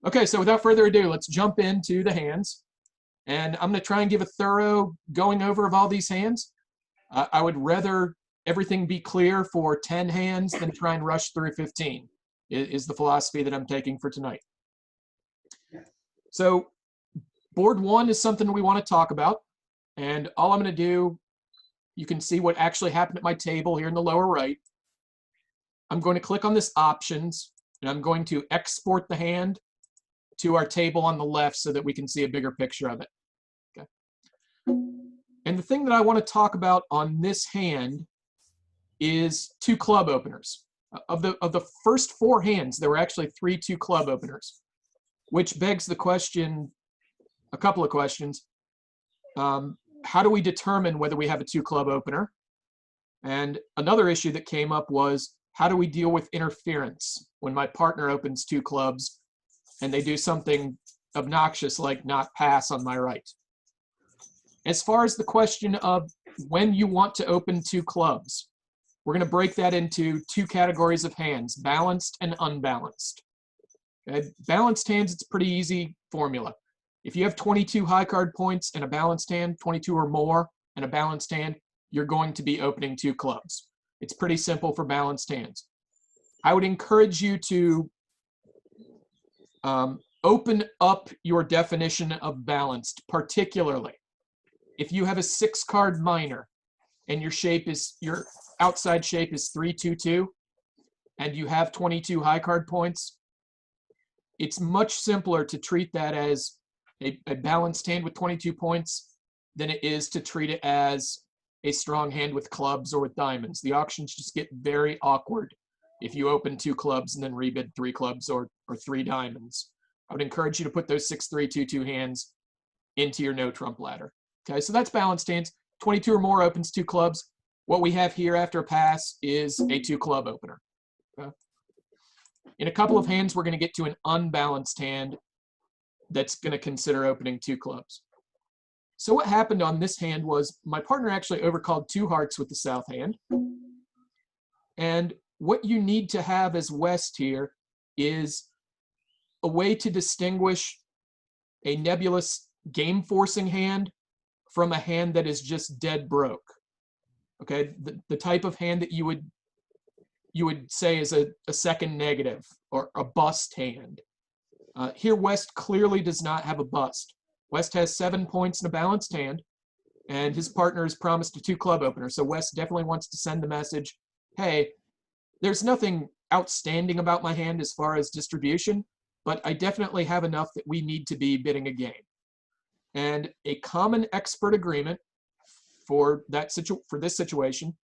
Okay, so without further ado, let's jump into the hands. And I'm going to try and give a thorough going over of all these hands. I would rather everything be clear for 10 hands than try and rush through 15, is the philosophy that I'm taking for tonight. So board one is something we want to talk about. And all I'm going to do, you can see what actually happened at my table here in the lower right. I'm going to click on this options, and I'm going to export the hand to our table on the left so that we can see a bigger picture of it. Okay. And the thing that I want to talk about on this hand is 2 club openers. Of the first 4 hands, there were actually 3 2 club openers, which begs the question, a couple of questions. How do we determine whether we have a 2 club opener? And another issue that came up was, how do we deal with interference when my partner opens 2 clubs and they do something obnoxious like not pass on my right? As far as the question of when you want to open 2 clubs, we're going to break that into 2 categories of hands, balanced and unbalanced. Okay? Balanced hands, it's a pretty easy formula. If you have 22 high card points and a balanced hand, 22 or more and a balanced hand, you're going to be opening 2 clubs. It's pretty simple for balanced hands. I would encourage you to open up your definition of balanced, particularly if you have a 6 card minor and your outside shape is 3-2-2 and you have 22 high card points. It's much simpler to treat that as a balanced hand with 22 points than it is to treat it as a strong hand with clubs or with diamonds. The auctions just get very awkward if you open 2 clubs and then rebid 3 clubs or 3 diamonds. I would encourage you to put those 6-3-2-2 hands into your no trump ladder. Okay, so that's balanced hands. 22 or more opens 2 clubs. What we have here after a pass is a 2 club opener. Okay. In a couple of hands, we're going to get to an unbalanced hand that's going to consider opening 2 clubs. So what happened on this hand was my partner actually overcalled 2 hearts with the south hand. And what you need to have as West here is a way to distinguish a nebulous game forcing hand from a hand that is just dead broke. Okay, the type of hand that you would say is a second negative or a bust hand. Here West clearly does not have a bust. West has 7 points in a balanced hand, and his partner is promised a 2 club opener. So West definitely wants to send the message, hey, there's nothing outstanding about my hand as far as distribution, but I definitely have enough that we need to be bidding a game. And a common expert agreement for this situation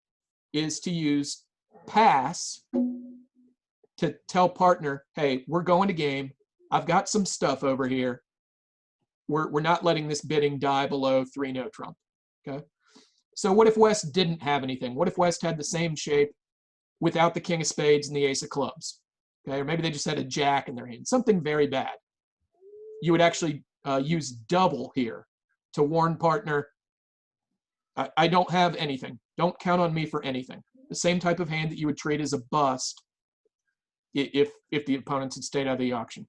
is to use pass to tell partner, hey, we're going to game. I've got some stuff over here. We're not letting this bidding die below 3 no trump. Okay. So what if West didn't have anything? What if West had the same shape without the king of spades and the ace of clubs? Okay, or maybe they just had a jack in their hand, something very bad. You would actually use double here to warn partner, I don't have anything. Don't count on me for anything. The same type of hand that you would treat as a bust if the opponents had stayed out of the auction.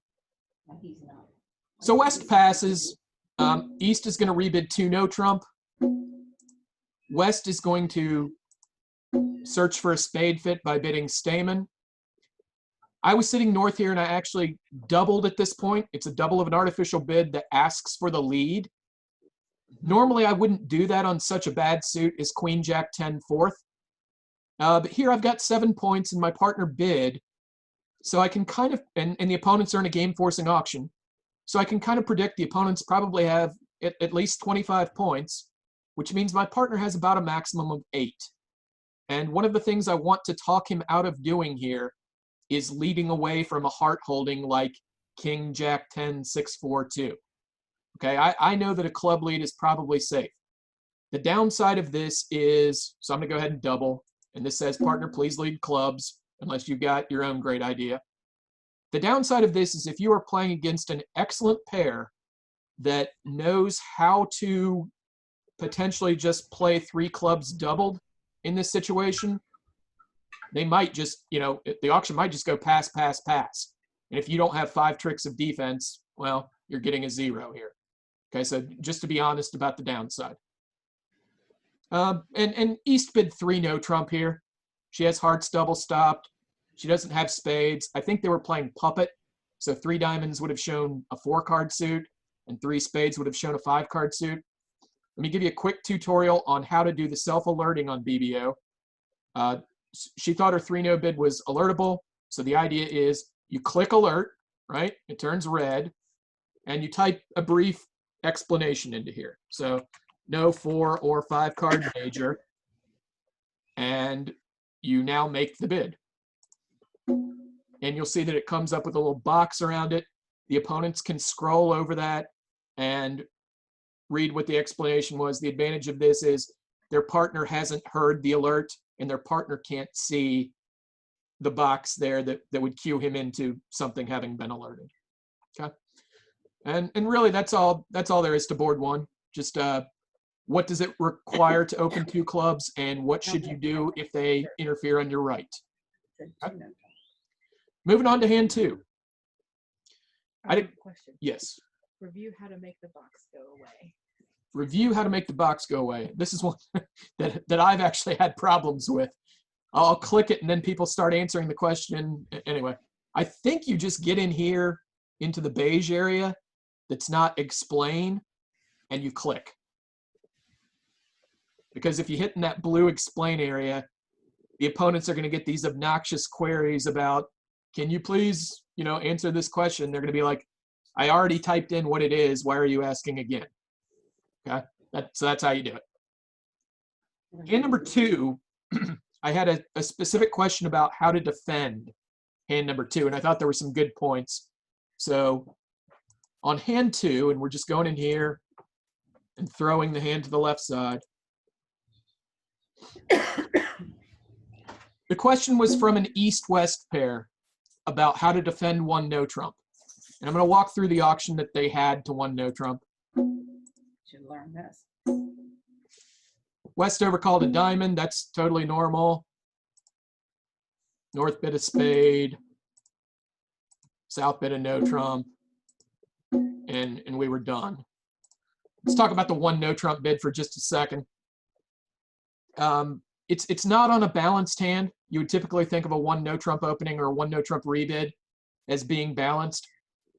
So West passes. East is going to rebid 2 no trump. West is going to search for a spade fit by bidding Stamen. I was sitting north here and I actually doubled at this point. It's a double of an artificial bid that asks for the lead. Normally I wouldn't do that on such a bad suit as Queen Jack 10 fourth. But here I've got 7 points and my partner bid. So I can kind of, and the opponents are in a game forcing auction. So I can kind of predict the opponents probably have at least 25 points, which means my partner has about a maximum of 8. And one of the things I want to talk him out of doing here is leading away from a heart holding like King Jack 10 6 4 2. Okay, I know that a club lead is probably safe. The downside of this is, so I'm going to go ahead and double, and this says partner please lead clubs unless you've got your own great idea. The downside of this is if you are playing against an excellent pair that knows how to potentially just play 3 clubs doubled in this situation, they might just, the auction might just go pass, pass, pass. And if you don't have 5 tricks of defense, well, you're getting a 0 here. Okay, so just to be honest about the downside. And East bid 3 no trump here. She has hearts double stopped. She doesn't have spades. I think they were playing puppet. So 3 diamonds would have shown a 4-card suit and 3 spades would have shown a 5-card suit. Let me give you a quick tutorial on how to do the self-alerting on BBO. She thought her 3 no bid was alertable. So the idea is you click alert, right? It turns red, and you type a brief explanation into here. So no 4 or 5-card major, and you now make the bid. And you'll see that it comes up with a little box around it. The opponents can scroll over that and read what the explanation was. The advantage of this is their partner hasn't heard the alert, and their partner can't see the box there that would cue him into something having been alerted. Okay. And really that's all there is to board 1. Just what does it require to open 2 clubs, and what should you do if they interfere on your right? Okay. Moving on to hand 2. I have a question. Yes. Review how to make the box go away. Review how to make the box go away. This is one that I've actually had problems with. I'll click it and then people start answering the question. Anyway, I think you just get in here into the beige area that's not explain, and you click. Because if you hit in that blue explain area, the opponents are going to get these obnoxious queries about, can you please, answer this question? They're going to be like, I already typed in what it is. Why are you asking again? Okay, so that's how you do it. Hand number 2, I had a specific question about how to defend hand number 2, and I thought there were some good points. So on hand 2, and we're just going in here and throwing the hand to the left side. The question was from an east-west pair about how to defend 1 no trump. And I'm going to walk through the auction that they had to 1 no trump. Should learn this. West overcalled a diamond. That's totally normal. North bid a spade. South bid a no trump. And we were done. Let's talk about the 1 no trump bid for just a second. It's not on a balanced hand. You would typically think of a 1 no trump opening or a 1 no trump rebid as being balanced.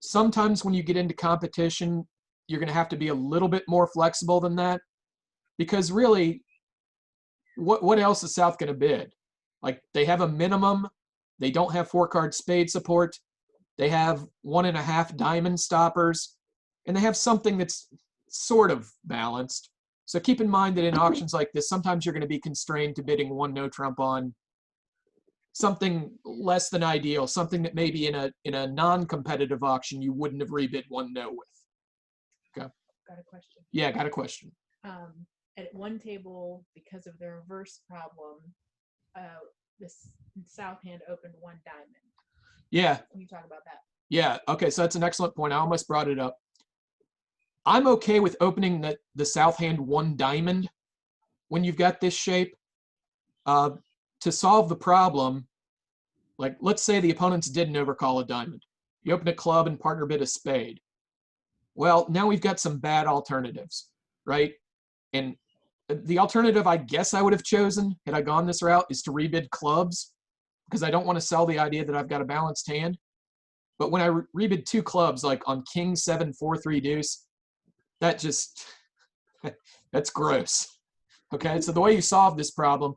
Sometimes when you get into competition, you're going to have to be a little bit more flexible than that, because really, what else is South going to bid? Like, they have a minimum. They don't have 4-card spade support. They have 1.5 diamond stoppers, and they have something that's sort of balanced. So keep in mind that in auctions like this, sometimes you're going to be constrained to bidding 1 no trump on something less than ideal, something that maybe in a non-competitive auction you wouldn't have rebid 1 no with. Okay. Got a question. Yeah, got a question. At one table, because of the reverse problem, this South hand opened 1 diamond. Yeah. Can you talk about that? Yeah. Okay. So that's an excellent point. I almost brought it up. I'm okay with opening the South hand 1 diamond when you've got this shape. To solve the problem, like let's say the opponents didn't overcall a diamond. You open a club and partner bid a spade. Well, now we've got some bad alternatives, right? And the alternative I guess I would have chosen had I gone this route is to rebid clubs, because I don't want to sell the idea that I've got a balanced hand. But when I rebid 2 clubs, like on King 7 4 3 deuce, that just that's gross. Okay, so the way you solve this problem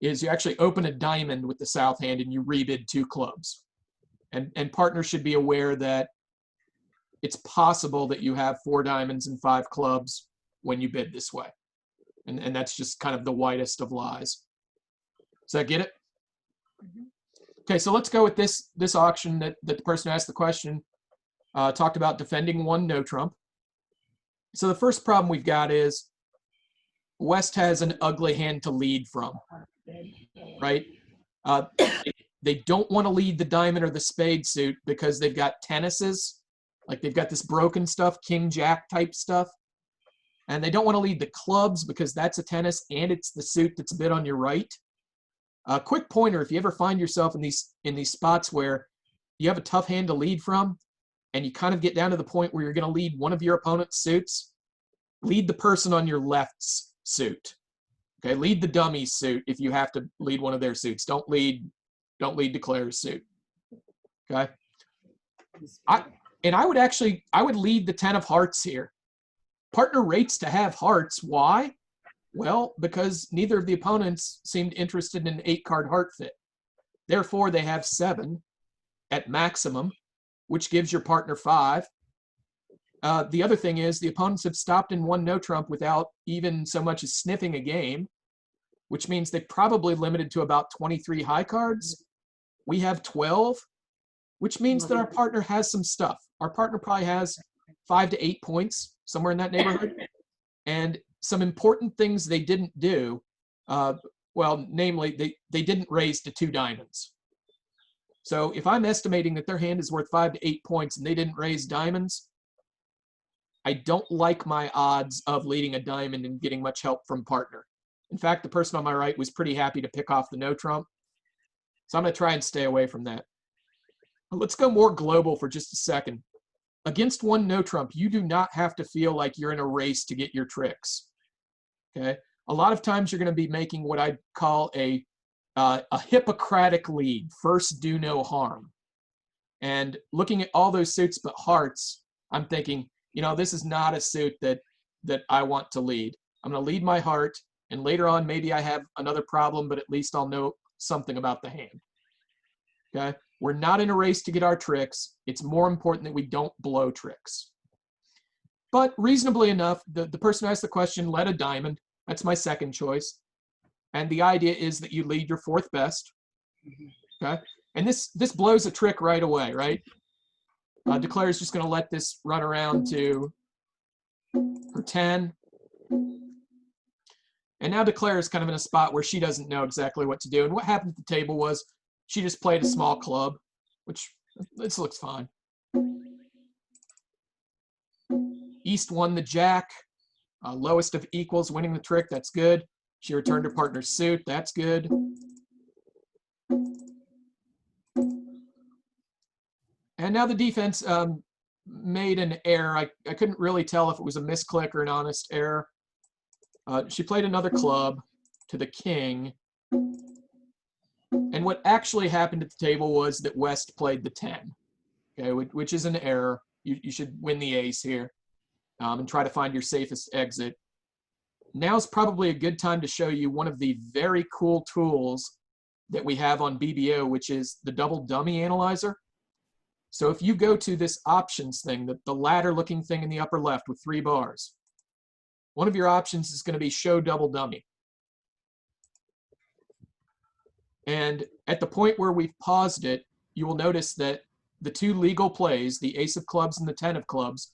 is you actually open a diamond with the South hand and you rebid 2 clubs. And partners should be aware that it's possible that you have 4 diamonds and 5 clubs when you bid this way. And that's just kind of the whitest of lies. Does that get it? Mm-hmm. Okay, so let's go with this auction that the person who asked the question talked about defending 1 no trump. So the first problem we've got is West has an ugly hand to lead from, right? They don't want to lead the diamond or the spade suit because they've got tennises, like they've got this broken stuff, king jack type stuff. And they don't want to lead the clubs because that's a tennis and it's the suit that's a bit on your right. Quick pointer, if you ever find yourself in these spots where you have a tough hand to lead from, and you kind of get down to the point where you're going to lead one of your opponent's suits, lead the person on your left's suit. Okay, lead the dummy's suit if you have to lead one of their suits. Don't lead Declare's suit. Okay. I would lead the 10 of hearts here. Partner rates to have hearts. Why? Well, because neither of the opponents seemed interested in an 8-card heart fit. Therefore, they have 7 at maximum, which gives your partner 5. The other thing is the opponents have stopped in 1 no trump without even so much as sniffing a game, which means they probably limited to about 23 high cards. We have 12, which means that our partner has some stuff. Our partner probably has 5 to 8 points, somewhere in that neighborhood. And some important things they didn't do, well, namely, they didn't raise to 2 diamonds. So if I'm estimating that their hand is worth 5 to 8 points and they didn't raise diamonds, I don't like my odds of leading a diamond and getting much help from partner. In fact, the person on my right was pretty happy to pick off the no trump. So I'm going to try and stay away from that. Let's go more global for just a second. Against 1 no trump, you do not have to feel like you're in a race to get your tricks. Okay? A lot of times you're going to be making what I'd call a Hippocratic lead, first do no harm. And looking at all those suits but hearts, I'm thinking, you know, this is not a suit that I want to lead. I'm going to lead my heart, and later on maybe I have another problem, but at least I'll know something about the hand. Okay? We're not in a race to get our tricks. It's more important that we don't blow tricks. But reasonably enough, the person who asked the question led a diamond. That's my second choice. And the idea is that you lead your 4th best. Okay? And this blows a trick right away, right? Declare is just going to let this run around to her 10. And now Declare is kind of in a spot where she doesn't know exactly what to do. And what happened at the table was she just played a small club, which this looks fine. East won the jack. Lowest of equals winning the trick. That's good. She returned her partner's suit. That's good. And now the defense made an error. I couldn't really tell if it was a misclick or an honest error. She played another club to the king. And what actually happened at the table was that West played the 10, okay, which is an error. You should win the ace here and try to find your safest exit. Now's probably a good time to show you one of the very cool tools that we have on BBO, which is the double dummy analyzer. So if you go to this options thing, the ladder looking thing in the upper left with 3 bars, one of your options is going to be show double dummy. And at the point where we've paused it, you will notice that the 2 legal plays, the ace of clubs and the 10 of clubs,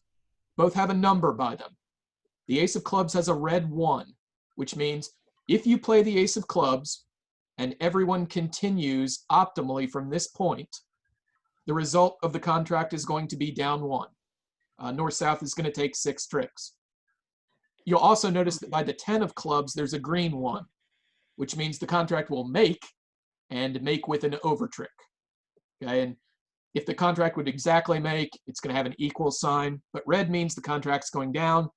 both have a number by them. The ace of clubs has a red 1, which means if you play the ace of clubs and everyone continues optimally from this point, the result of the contract is going to be down 1. North-south is going to take 6 tricks. You'll also notice that by the 10 of clubs, there's a green 1, which means the contract will make and make with an over trick. Okay, and if the contract would exactly make, it's going to have an equal sign, but red means the contract's going down,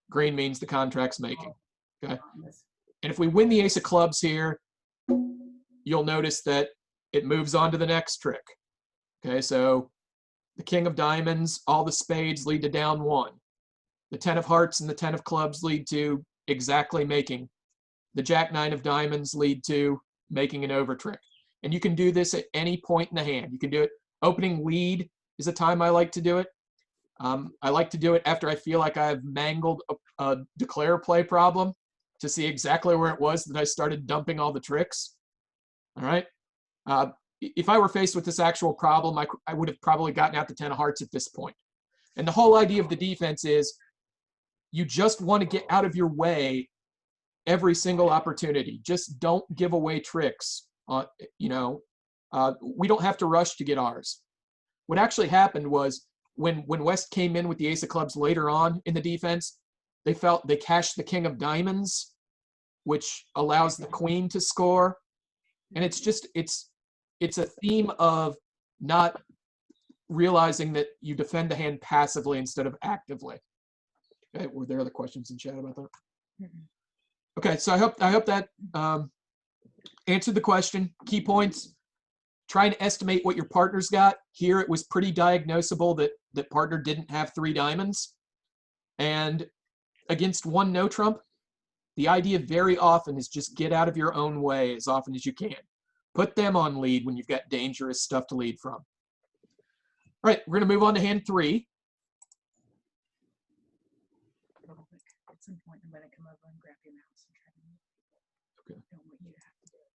green means the contract's making. Okay, and if we win the ace of clubs here, you'll notice that it moves on to the next trick. Okay, so the king of diamonds, all the spades lead to down 1. The 10 of hearts and the 10 of clubs lead to exactly making. The jack 9 of diamonds lead to making an over trick. And you can do this at any point in the hand. You can do it. Opening lead is a time I like to do it. I like to do it after I feel like I've mangled a declare play problem to see exactly where it was that I started dumping all the tricks. All right. If I were faced with this actual problem, I would have probably gotten out the 10 of hearts at this point. And the whole idea of the defense is you just want to get out of your way every single opportunity. Just don't give away tricks. We don't have to rush to get ours. What actually happened was when West came in with the ace of clubs later on in the defense, they felt they cashed the king of diamonds, which allows the queen to score. And it's a theme of not realizing that you defend the hand passively instead of actively. Okay, were there other questions in chat about that? Mhm. Okay, so I hope that answered the question. Key points: try and estimate what your partner's got. Here it was pretty diagnosable that partner didn't have 3 diamonds. And against 1 no trump, the idea very often is just get out of your own way as often as you can. Put them on lead when you've got dangerous stuff to lead from. All right, we're going to move on to hand 3. Real quick, at some point, I'm going to come over and grab your mouse and try to move. Okay. I don't want you to have to do it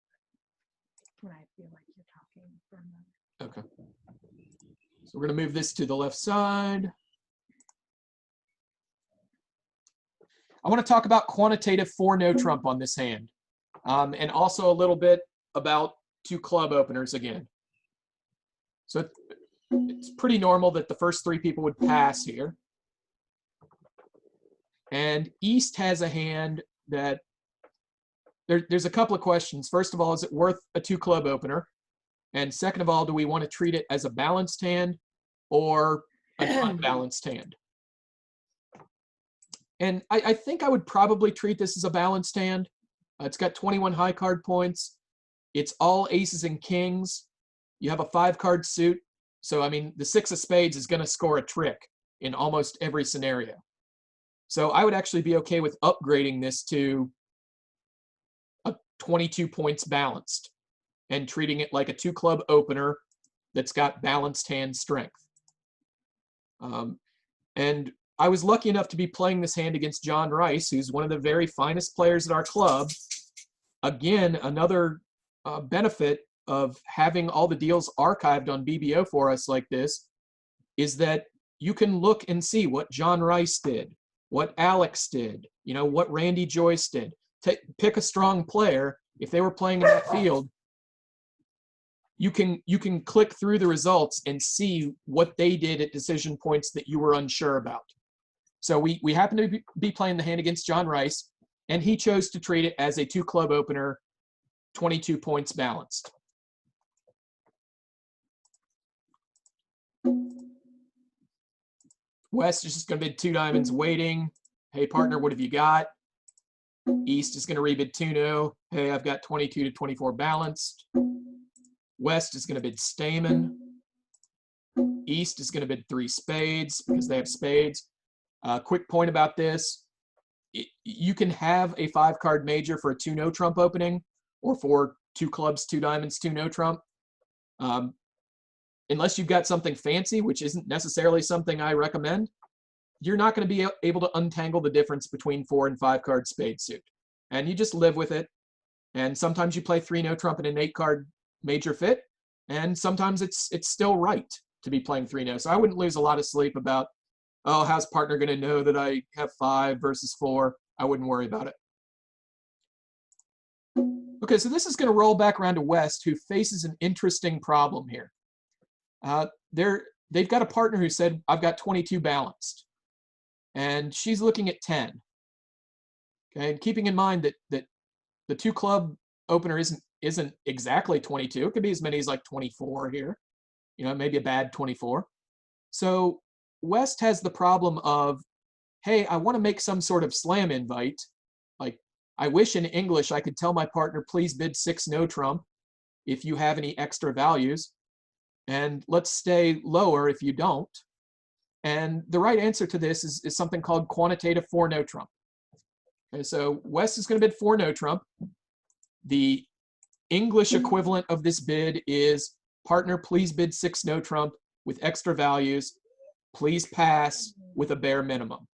when I feel like you're talking for a moment. Okay. So we're going to move this to the left side. I want to talk about quantitative 4 no trump on this hand, and also a little bit about 2 club openers again. So it's pretty normal that the first 3 people would pass here. And East has a hand that there's a couple of questions. First of all, is it worth a 2 club opener? And second of all, do we want to treat it as a balanced hand or an unbalanced hand? And I think I would probably treat this as a balanced hand. It's got 21 high card points. It's all aces and kings. You have a 5-card suit. So, I mean, the 6 of spades is going to score a trick in almost every scenario. So I would actually be okay with upgrading this to a 22 points balanced and treating it like a 2 club opener that's got balanced hand strength. And I was lucky enough to be playing this hand against John Rice, who's one of the very finest players at our club. Again, another benefit of having all the deals archived on BBO for us like this is that you can look and see what John Rice did, what Alex did, you know, what Randy Joyce did. Pick a strong player. If they were playing in that field, you can click through the results and see what they did at decision points that you were unsure about. So we happen to be playing the hand against John Rice, and he chose to treat it as a 2 club opener, 22 points balanced. West is just going to bid 2 diamonds waiting. Hey, partner, what have you got? East is going to rebid 2 no. Hey, I've got 22 to 24 balanced. West is going to bid Stamen. East is going to bid 3 spades because they have spades. Quick point about this. You can have a 5-card major for a 2 no trump opening or for 2 clubs, 2 diamonds, 2 no trump. Unless you've got something fancy, which isn't necessarily something I recommend, you're not going to be able to untangle the difference between 4 and 5-card spade suit. And you just live with it. And sometimes you play 3 no trump in an 8-card major fit, and sometimes it's still right to be playing 3 no. So I wouldn't lose a lot of sleep about, oh, how's partner going to know that I have 5 versus 4? I wouldn't worry about it. Okay, so this is going to roll back around to West, who faces an interesting problem here. They've got a partner who said, I've got 22 balanced, and she's looking at 10. Okay, and keeping in mind that the 2 club opener isn't exactly 22. It could be as many as like 24 here. You know, maybe a bad 24. So West has the problem of, hey, I want to make some sort of slam invite. Like, I wish in English I could tell my partner, please bid 6 no trump if you have any extra values. And let's stay lower if you don't. And the right answer to this is something called quantitative 4 no trump. Okay, so West is going to bid 4 no trump. The English equivalent of this bid is, partner, please bid 6 no trump with extra values. Please pass with a bare minimum.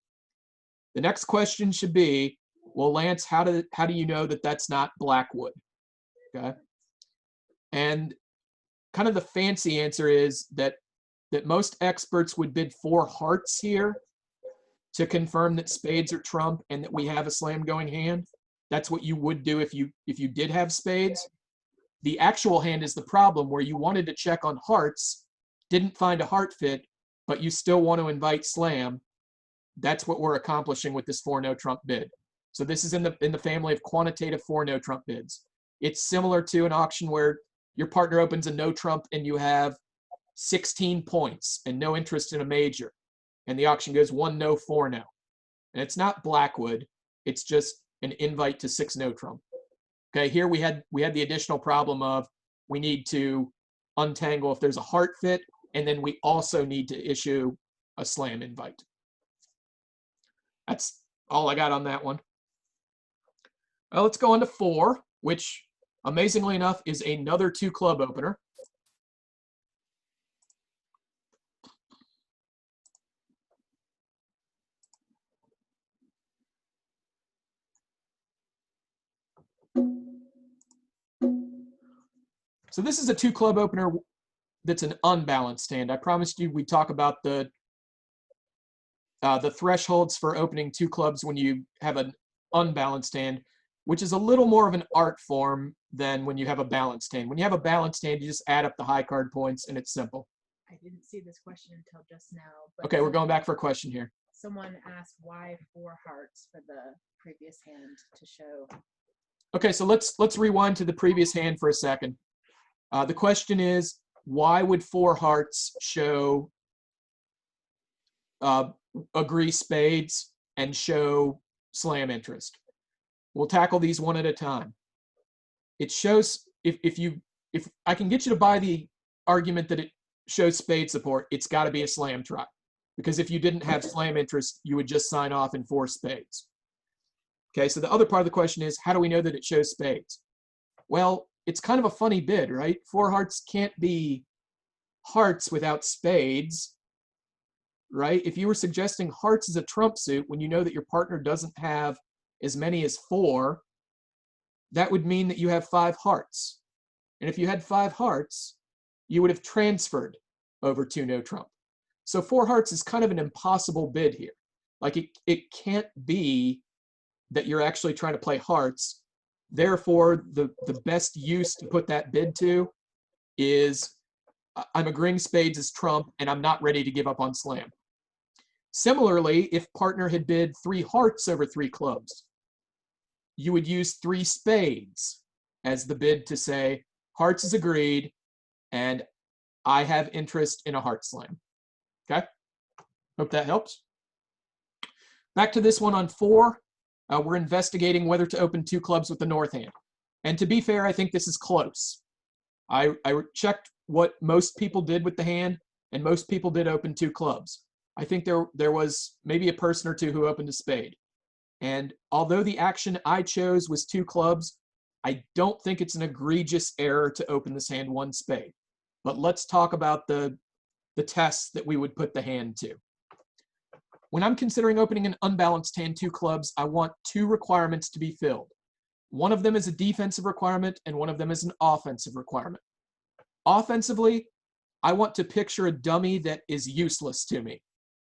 The next question should be, well, Lance, how do you know that that's not Blackwood? Okay. And kind of the fancy answer is that most experts would bid 4 hearts here to confirm that spades are trump and that we have a slam going hand. That's what you would do if you did have spades. The actual hand is the problem, where you wanted to check on hearts, didn't find a heart fit, but you still want to invite slam. That's what we're accomplishing with this 4 no trump bid. So this is in the family of quantitative 4 no trump bids. It's similar to an auction where your partner opens a no trump and you have 16 points and no interest in a major. And the auction goes 1 no, 4 no. And it's not Blackwood, it's just an invite to 6 no trump. Okay, here we had the additional problem of we need to untangle if there's a heart fit, and then we also need to issue a slam invite. That's all I got on that one. Well, let's go on to 4, which amazingly enough is another 2 club opener. So this is a 2 club opener that's an unbalanced hand. I promised you we'd talk about the thresholds for opening 2 clubs when you have an unbalanced hand, which is a little more of an art form than when you have a balanced hand. When you have a balanced hand, you just add up the high card points and it's simple. I didn't see this question until just now. But Okay, we're going back for a question here. Someone asked why 4 hearts for the previous hand to show. Okay, so let's rewind to the previous hand for a second. The question is, why would 4 hearts show agree spades and show slam interest? We'll tackle these one at a time. It shows, if I can get you to buy the argument that it shows spade support, it's got to be a slam try. Because if you didn't have slam interest, you would just sign off in 4 spades. Okay, so the other part of the question is, how do we know that it shows spades? Well, it's kind of a funny bid, right? 4 hearts can't be hearts without spades, right? If you were suggesting hearts as a trump suit when you know that your partner doesn't have as many as 4, that would mean that you have 5 hearts. And if you had 5 hearts, you would have transferred over 2 no trump. So 4 hearts is kind of an impossible bid here. Like it can't be that you're actually trying to play hearts. Therefore, the best use to put that bid to is I'm agreeing spades is trump and I'm not ready to give up on slam. Similarly, if partner had bid 3 hearts over 3 clubs, you would use 3 spades as the bid to say hearts is agreed and I have interest in a heart slam. Okay, hope that helps. Back to this one on 4. We're investigating whether to open 2 clubs with the north hand. And to be fair, I think this is close. I checked what most people did with the hand, and most people did open 2 clubs. I think there was maybe a person or 2 who opened a spade. And although the action I chose was 2 clubs, I don't think it's an egregious error to open this hand 1 spade. But let's talk about the tests that we would put the hand to. When I'm considering opening an unbalanced hand 2 clubs, I want 2 requirements to be filled. One of them is a defensive requirement and one of them is an offensive requirement. Offensively, I want to picture a dummy that is useless to me,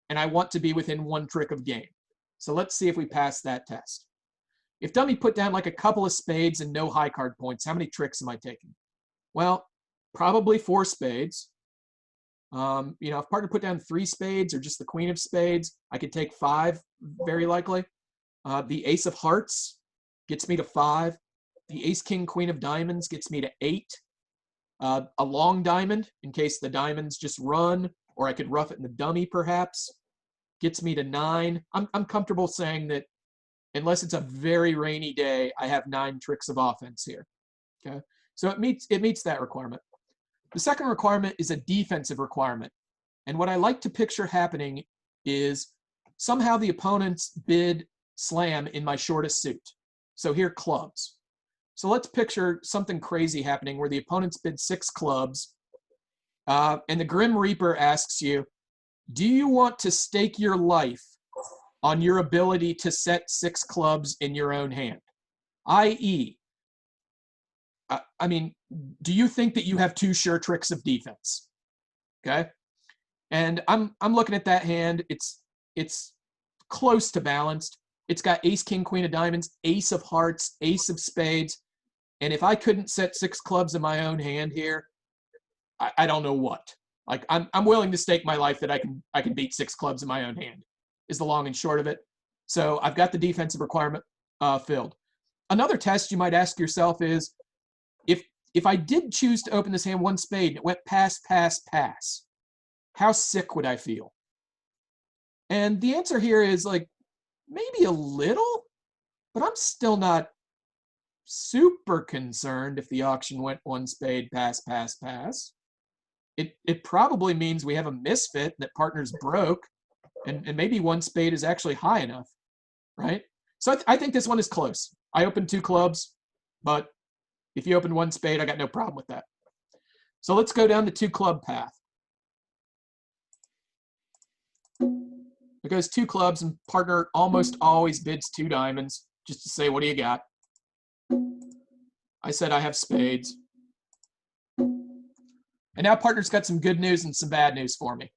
and I want to be within 1 trick of game. So let's see if we pass that test. If dummy put down like a couple of spades and no high card points, how many tricks am I taking? Well, probably 4 spades. If partner put down 3 spades or just the queen of spades, I could take 5, very likely. The ace of hearts gets me to 5. The ace, king, queen of diamonds gets me to 8. A long diamond, in case the diamonds just run, or I could rough it in the dummy perhaps, gets me to 9. I'm comfortable saying that unless it's a very rainy day, I have 9 tricks of offense here. Okay, so it meets that requirement. The second requirement is a defensive requirement. And what I like to picture happening is somehow the opponents bid slam in my shortest suit. So here, clubs. So let's picture something crazy happening where the opponents bid 6 clubs, and the Grim Reaper asks you, do you want to stake your life on your ability to set 6 clubs in your own hand? I.e., do you think that you have 2 sure tricks of defense? Okay, and I'm looking at that hand. It's close to balanced. It's got ace, king, queen of diamonds, ace of hearts, ace of spades, and if I couldn't set 6 clubs in my own hand here, I don't know what. Like I'm willing to stake my life that I can beat 6 clubs in my own hand. Is the long and short of it. So I've got the defensive requirement filled. Another test you might ask yourself is, if I did choose to open this hand one spade and it went pass, pass, pass, how sick would I feel? And the answer here is like maybe a little, but I'm still not super concerned if the auction went one spade, pass, pass, pass. It probably means we have a misfit, that partner's broke, and maybe one spade is actually high enough, right? So I think this one is close. I opened 2 clubs, but if you opened one spade, I got no problem with that. So let's go down the 2 club path. It goes 2 clubs, and partner almost always bids 2 diamonds just to say, what do you got? I said I have spades. And now partner's got some good news and some bad news for me.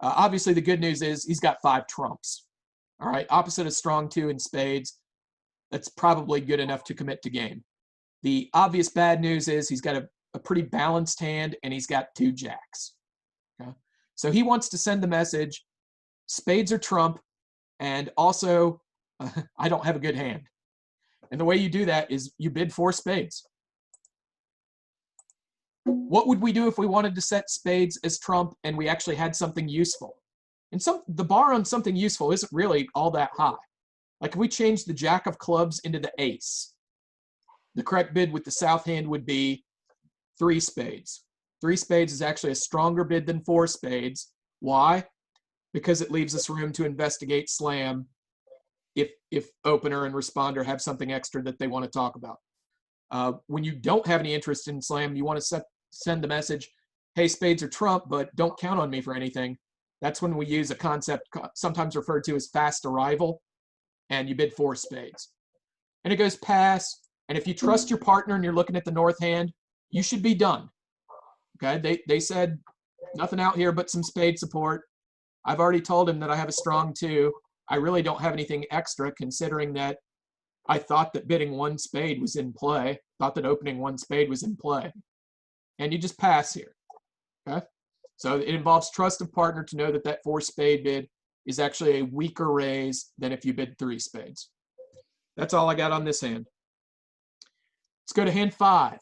Obviously, the good news is he's got 5 trumps. All right, opposite of strong 2 in spades. That's probably good enough to commit to game. The obvious bad news is he's got a pretty balanced hand, and he's got 2 jacks. Okay? So he wants to send the message, spades are trump, and also I don't have a good hand. And the way you do that is you bid 4 spades. What would we do if we wanted to set spades as trump and we actually had something useful? And the bar on something useful isn't really all that high. Like if we change the jack of clubs into the ace, the correct bid with the south hand would be 3 spades. 3 spades is actually a stronger bid than 4 spades. Why? Because it leaves us room to investigate slam if opener and responder have something extra that they want to talk about. When you don't have any interest in slam, you want to send the message, hey, spades are trump, but don't count on me for anything. That's when we use a concept sometimes referred to as fast arrival, and you bid 4 spades. And it goes pass, and if you trust your partner and you're looking at the north hand, you should be done. Okay, they said nothing out here but some spade support. I've already told him that I have a strong 2. I really don't have anything extra, considering that I thought that bidding 1 spade was in play, thought that opening 1 spade was in play. And you just pass here, okay? So it involves trust of partner to know that that 4 spade bid is actually a weaker raise than if you bid 3 spades. That's all I got on this hand. Let's go to hand 5.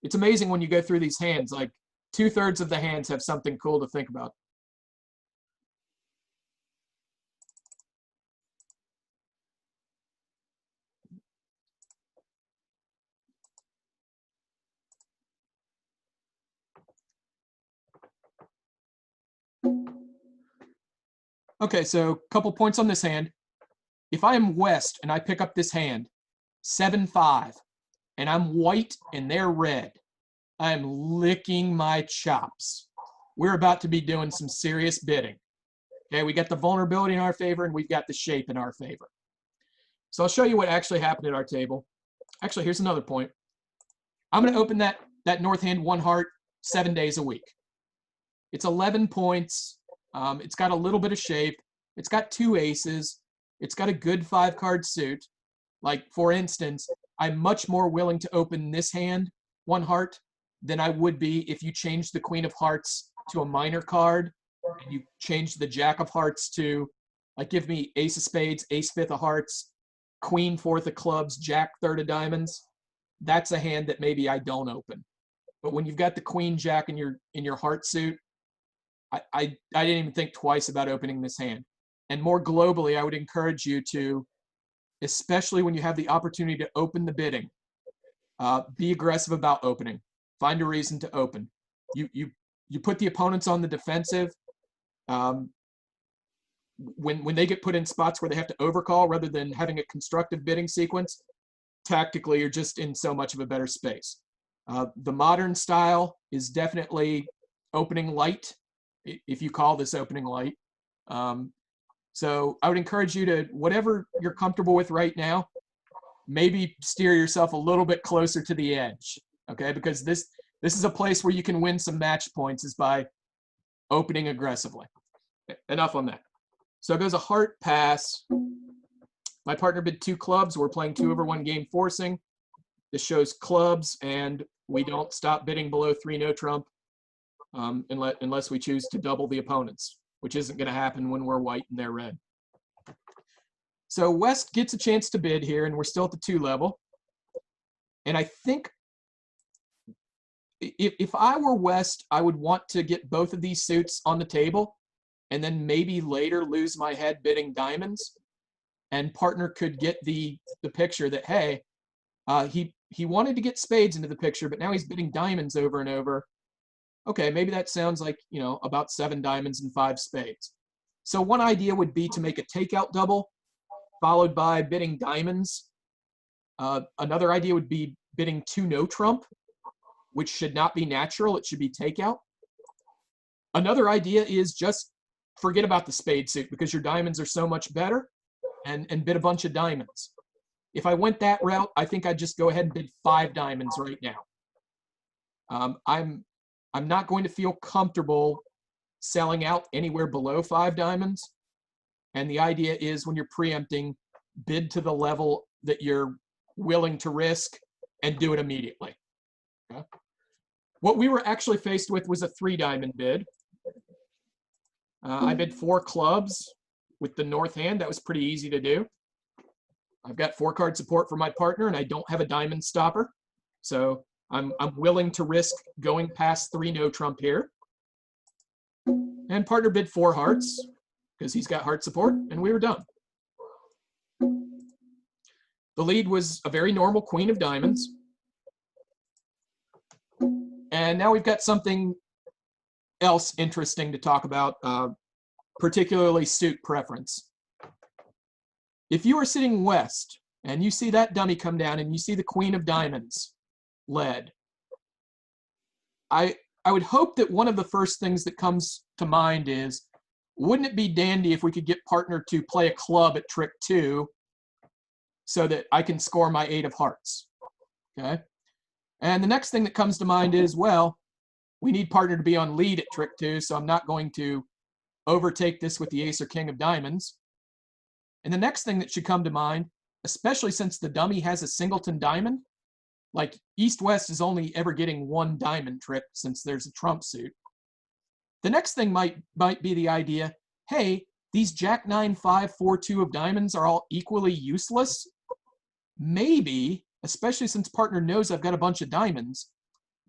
It's amazing when you go through these hands, like 2/3 of the hands have something cool to think about. Okay, so a couple points on this hand. If I am West and I pick up this hand, 7-5, and I'm white and they're red, I'm licking my chops. We're about to be doing some serious bidding. Okay, we got the vulnerability in our favor and we've got the shape in our favor. So I'll show you what actually happened at our table. Actually, here's another point. I'm going to open that north hand 1 heart 7 days a week. It's 11 points. It's got a little bit of shape. It's got 2 aces. It's got a good 5-card suit. Like, for instance, I'm much more willing to open this hand 1 heart than I would be if you changed the queen of hearts to a minor card and you changed the jack of hearts to, like, give me ace of spades, ace 5th of hearts, queen 4th of clubs, jack 3rd of diamonds. That's a hand that maybe I don't open. But when you've got the queen jack in your heart suit, I didn't even think twice about opening this hand. And more globally, I would encourage you to, especially when you have the opportunity to open the bidding, be aggressive about opening. Find a reason to open. You put the opponents on the defensive. When they get put in spots where they have to overcall rather than having a constructive bidding sequence, tactically you're just in so much of a better space. The modern style is definitely opening light, if you call this opening light. So I would encourage you to, whatever you're comfortable with right now, maybe steer yourself a little bit closer to the edge, okay? Because this is a place where you can win some match points, is by opening aggressively. Enough on that. So it goes a heart pass. My partner bid 2 clubs. We're playing 2/1 game forcing. This shows clubs, and we don't stop bidding below 3 no trump unless we choose to double the opponents, which isn't going to happen when we're white and they're red. So West gets a chance to bid here, and we're still at the 2 level. And I think if I were West, I would want to get both of these suits on the table and then maybe later lose my head bidding diamonds, and partner could get the picture that, hey, he wanted to get spades into the picture, but now he's bidding diamonds over and over. Okay, maybe that sounds like, about 7 diamonds and 5 spades. So one idea would be to make a takeout double followed by bidding diamonds. Another idea would be bidding 2 no trump, which should not be natural. It should be takeout. Another idea is just forget about the spade suit because your diamonds are so much better, and bid a bunch of diamonds. If I went that route, I think I'd just go ahead and bid 5 diamonds right now. I'm not going to feel comfortable selling out anywhere below 5 diamonds. And the idea is when you're preempting, bid to the level that you're willing to risk and do it immediately. Okay? What we were actually faced with was a 3 diamond bid. I bid 4 clubs with the north hand. That was pretty easy to do. I've got 4 card support for my partner, and I don't have a diamond stopper. So I'm willing to risk going past 3 no trump here. And partner bid 4 hearts because he's got heart support, and we were done. The lead was a very normal queen of diamonds. And now we've got something else interesting to talk about, particularly suit preference. If you are sitting West and you see that dummy come down and you see the queen of diamonds led, I would hope that one of the first things that comes to mind is, wouldn't it be dandy if we could get partner to play a club at trick 2 so that I can score my 8 of hearts? Okay. And the next thing that comes to mind is, well, we need partner to be on lead at trick 2, so I'm not going to overtake this with the ace or king of diamonds. And the next thing that should come to mind, especially since the dummy has a singleton diamond, like East-West is only ever getting 1 diamond trick since there's a trump suit. The next thing might be the idea, hey, these Jack 9, 5, 4, 2 of diamonds are all equally useless. Maybe, especially since partner knows I've got a bunch of diamonds,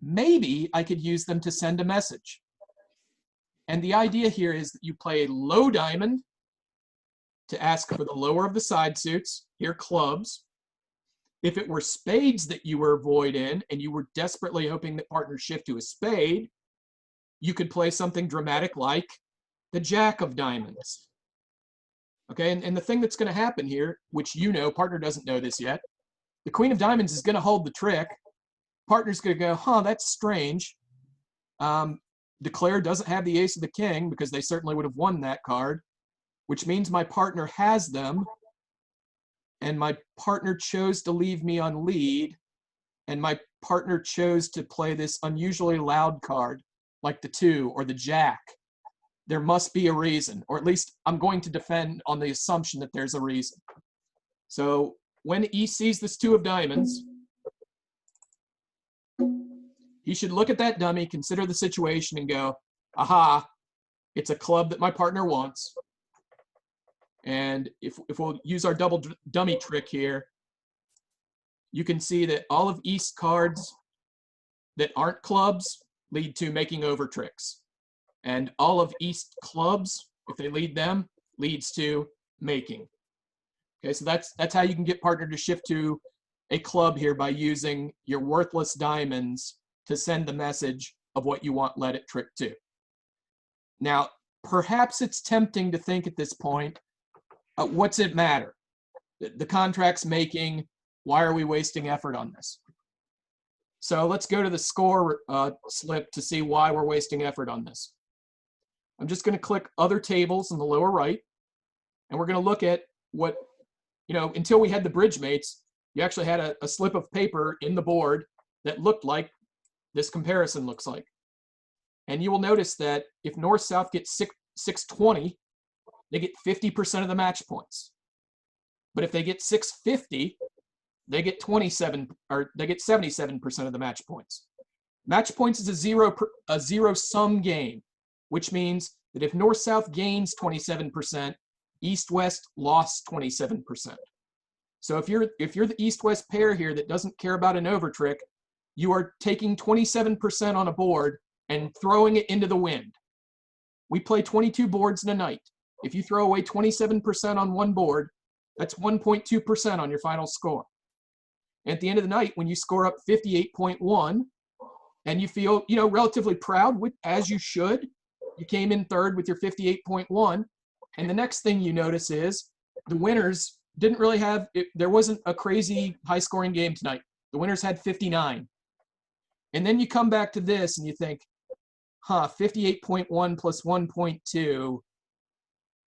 maybe I could use them to send a message. And the idea here is that you play a low diamond to ask for the lower of the side suits, here clubs. If it were spades that you were void in and you were desperately hoping that partner shift to a spade, you could play something dramatic like the Jack of diamonds. Okay, and the thing that's going to happen here, which partner doesn't know this yet, the queen of diamonds is going to hold the trick. Partner's going to go, huh, that's strange. Declare doesn't have the ace of the king because they certainly would have won that card, which means my partner has them, and my partner chose to leave me on lead, and my partner chose to play this unusually loud card, like the 2 or the Jack. There must be a reason, or at least I'm going to defend on the assumption that there's a reason. So when he sees this 2 of diamonds, he should look at that dummy, consider the situation, and go, aha, it's a club that my partner wants. And if we'll use our double dummy trick here, you can see that all of East cards that aren't clubs lead to making over tricks. And all of East clubs, if they lead them, leads to making. Okay, so that's how you can get partner to shift to a club here, by using your worthless diamonds to send the message of what you want led at trick 2. Now, perhaps it's tempting to think at this point, what's it matter? The contract's making, why are we wasting effort on this? So let's go to the score slip to see why we're wasting effort on this. I'm just going to click other tables in the lower right, and we're going to look at what, until we had the bridge mates, you actually had a slip of paper in the board that looked like this comparison looks like. And you will notice that if North-South gets 620, they get 50% of the match points. But if they get 650, they get 77% of the match points. Match points is a zero-sum game, which means that if North-South gains 27%, East-West lost 27%. So if you're the East-West pair here that doesn't care about an over trick, you are taking 27% on a board and throwing it into the wind. We play 22 boards in a night. If you throw away 27% on one board, that's 1.2% on your final score. And at the end of the night, when you score up 58.1 and you feel, relatively proud, as you should, you came in third with your 58.1. And the next thing you notice is the winners didn't really have, there wasn't a crazy high scoring game tonight. The winners had 59. And then you come back to this and you think, 58.1 plus 1.2.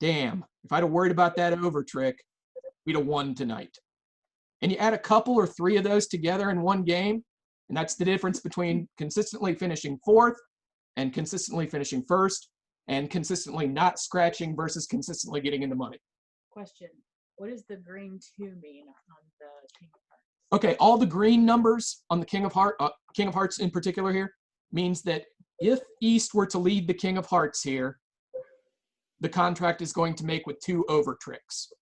Damn, if I'd have worried about that over trick, we'd have won tonight. And you add a couple or three of those together in one game, and that's the difference between consistently finishing fourth and consistently finishing first and consistently not scratching versus consistently getting into money. Question, what does the green 2 mean on the King of Hearts? Okay, all the green numbers on the King of Hearts in particular here means that if East were to lead the King of Hearts here, the contract is going to make with 2 over tricks.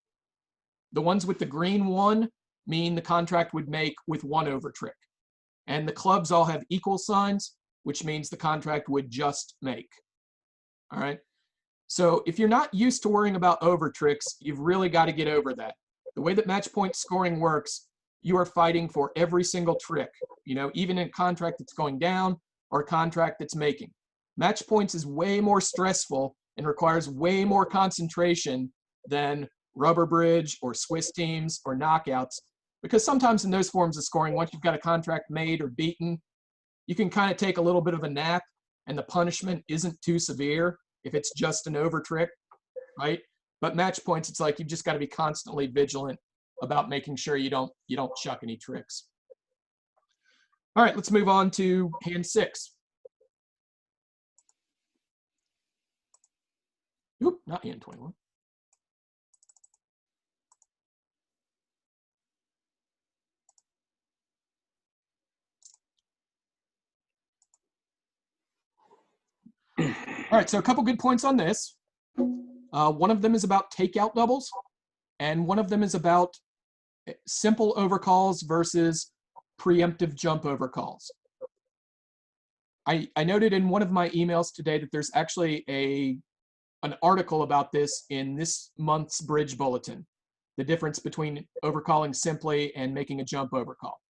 The ones with the green 1 mean the contract would make with 1 over trick. And the clubs all have equal signs, which means the contract would just make. All right? So if you're not used to worrying about over tricks, you've really got to get over that. The way that match point scoring works, you are fighting for every single trick, even in a contract that's going down or a contract that's making. Match points is way more stressful and requires way more concentration than rubber bridge or Swiss teams or knockouts, because sometimes in those forms of scoring, once you've got a contract made or beaten, you can kind of take a little bit of a nap and the punishment isn't too severe if it's just an over trick, right? But match points, it's like you've just got to be constantly vigilant about making sure you don't chuck any tricks. All right, let's move on to hand 6. Oop, not hand 21. All right, so a couple good points on this. One of them is about takeout doubles, and one of them is about simple overcalls versus preemptive jump overcalls. I noted in one of my emails today that there's actually an article about this in this month's Bridge Bulletin, the difference between overcalling simply and making a jump overcall.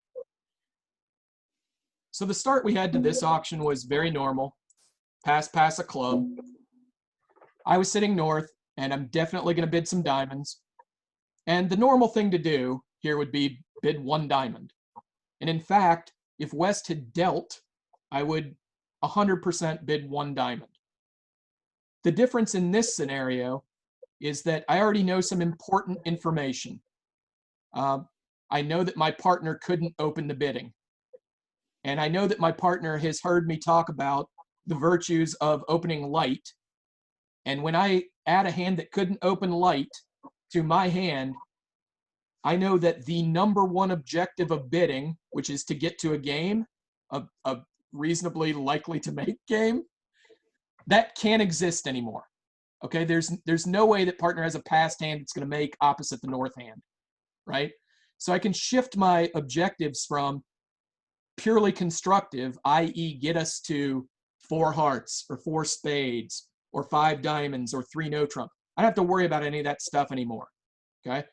So the start we had to this auction was very normal. Pass a club. I was sitting north, and I'm definitely going to bid some diamonds. And the normal thing to do here would be bid 1 diamond. And in fact, if West had dealt, I would 100% bid 1 diamond. The difference in this scenario is that I already know some important information. I know that my partner couldn't open the bidding. And I know that my partner has heard me talk about the virtues of opening light. And when I add a hand that couldn't open light to my hand, I know that the number one objective of bidding, which is to get to a game, a reasonably likely to make game, that can't exist anymore. Okay, there's no way that partner has a passed hand that's going to make opposite the north hand, right? So I can shift my objectives from purely constructive, i.e. get us to 4 hearts or 4 spades or 5 diamonds or 3 no trump. I don't have to worry about any of that stuff anymore, okay?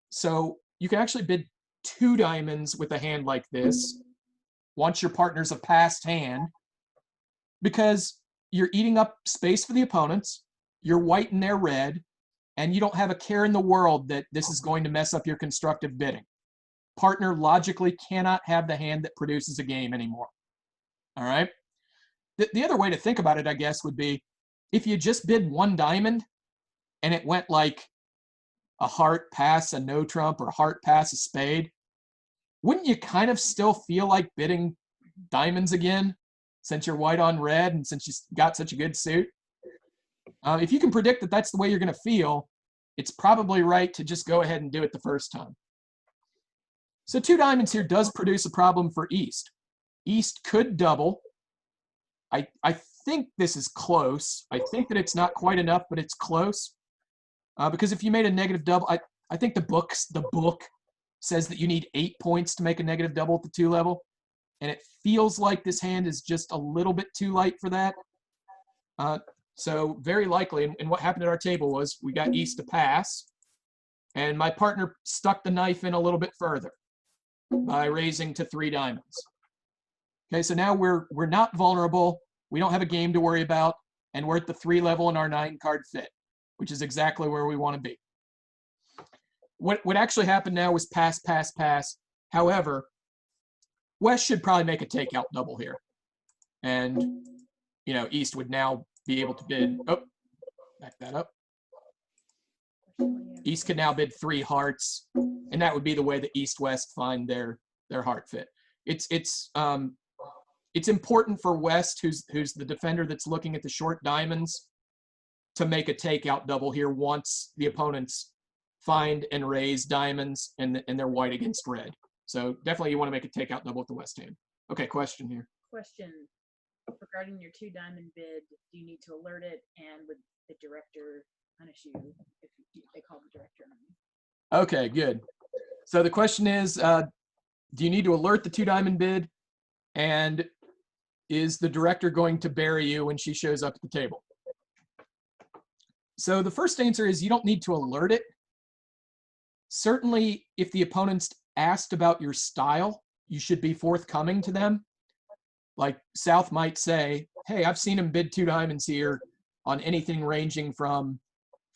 So you can actually bid 2 diamonds with a hand like this once your partner's a passed hand, because you're eating up space for the opponents, you're white and they're red, and you don't have a care in the world that this is going to mess up your constructive bidding. Partner logically cannot have the hand that produces a game anymore. All right? The other way to think about it, I guess, would be if you just bid 1 diamond and it went like a heart pass a no trump or heart pass a spade, wouldn't you kind of still feel like bidding diamonds again since you're white on red and since you got such a good suit? If you can predict that that's the way you're going to feel, it's probably right to just go ahead and do it the first time. So 2 diamonds here does produce a problem for East. East could double. I think this is close. I think that it's not quite enough, but it's close. Because if you made a negative double, I think the book says that you need 8 points to make a negative double at the 2 level. and it feels like this hand is just a little bit too light for that. So very likely, and what happened at our table was we got East to pass, and my partner stuck the knife in a little bit further by raising to 3 diamonds. Okay, so now we're not vulnerable. We don't have a game to worry about, and we're at the 3 level in our 9-card fit, which is exactly where we want to be. What actually happened now was pass, pass, pass. However, West should probably make a takeout double here. And, you know, East would now be able to bid, oh, back that up. East could now bid 3 hearts, and that would be the way that East-West find their heart fit. It's important for West, who's the defender that's looking at the short diamonds, to make a takeout double here once the opponents find and raise diamonds and they're white against red. So definitely you want to make a takeout double with the West hand. Okay, question here. Question regarding your 2 diamond bid, do you need to alert it, and would the director punish you if they call the director on you? Okay, good. So the question is, do you need to alert the 2 diamond bid, and is the director going to bury you when she shows up at the table? So the first answer is you don't need to alert it. Certainly, if the opponent's asked about your style, you should be forthcoming to them. Like South might say, hey, I've seen him bid 2 diamonds here on anything ranging from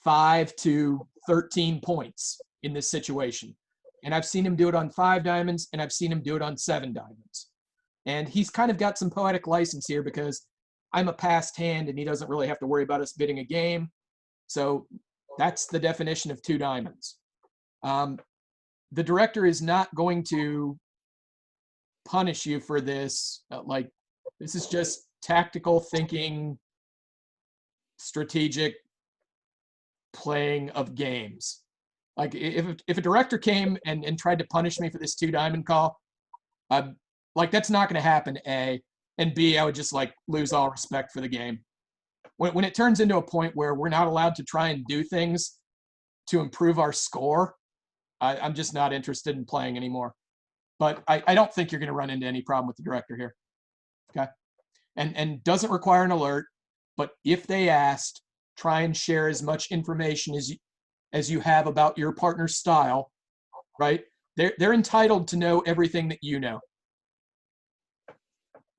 5 to 13 points in this situation. And I've seen him do it on 5 diamonds, and I've seen him do it on 7 diamonds. And he's kind of got some poetic license here because I'm a passed hand and he doesn't really have to worry about us bidding a game. So that's the definition of 2 diamonds. The director is not going to punish you for this. Like, this is just tactical thinking, strategic playing of games. Like, if a director came and tried to punish me for this 2 diamond call, like, that's not going to happen, A. And B, I would just, like, lose all respect for the game. When it turns into a point where we're not allowed to try and do things to improve our score, I'm just not interested in playing anymore. But I don't think you're going to run into any problem with the director here. Okay? And doesn't require an alert, but if they asked, try and share as much information as you have about your partner's style, right? They're entitled to know everything that you know.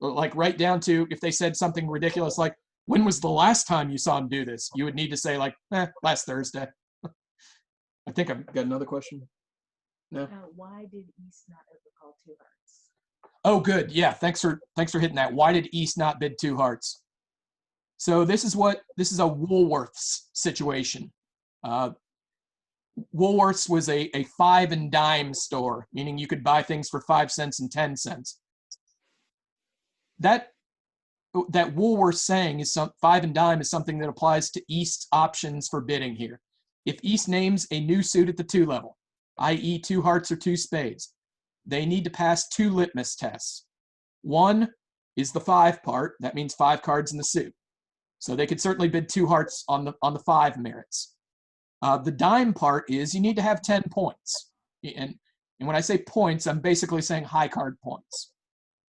Like, right down to if they said something ridiculous like, when was the last time you saw him do this? You would need to say, like, last Thursday. I think I've got another question. No? Why did East not overcall 2 hearts? Oh, good. Yeah, thanks for hitting that. Why did East not bid 2 hearts? So this is a Woolworths situation. Woolworths was a 5 and dime store, meaning you could buy things for 5 cents and 10 cents. That Woolworths saying is 5 and dime is something that applies to East's options for bidding here. If East names a new suit at the 2 level, i.e. 2 hearts or 2 spades, they need to pass 2 litmus tests. One is the 5 part. That means 5 cards in the suit. So they could certainly bid 2 hearts on the 5 merits. The dime part is you need to have 10 points. And when I say points, I'm basically saying high card points.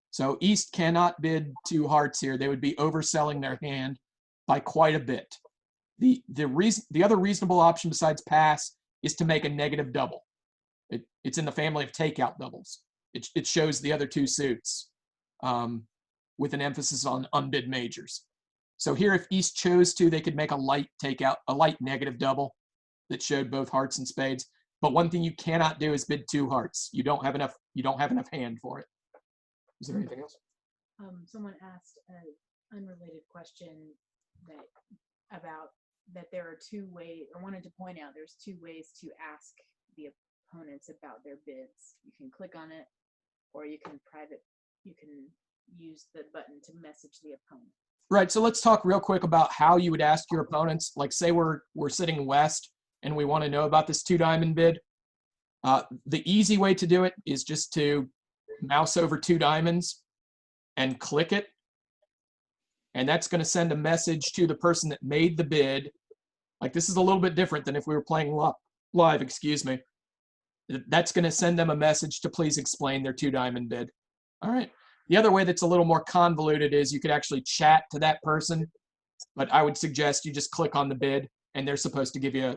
So East cannot bid 2 hearts here. They would be overselling their hand by quite a bit. The other reasonable option besides pass is to make a negative double. It's in the family of takeout doubles. It shows the other 2 suits with an emphasis on unbid majors. So here, if East chose to, they could make a light negative double that showed both hearts and spades. But one thing you cannot do is bid 2 hearts. You don't have enough hand for it. Is there anything else? Someone asked an unrelated question about that there are 2 ways, or wanted to point out there's 2 ways to ask the opponents about their bids. You can click on it, or you can use the button to message the opponent. Right. So let's talk real quick about how you would ask your opponents. Like, say we're sitting West and we want to know about this 2 diamond bid. The easy way to do it is just to mouse over 2 diamonds and click it. And that's going to send a message to the person that made the bid. Like, this is a little bit different than if we were playing live, excuse me. That's going to send them a message to please explain their 2 diamond bid. All right. The other way that's a little more convoluted is you could actually chat to that person, but I would suggest you just click on the bid and they're supposed to give you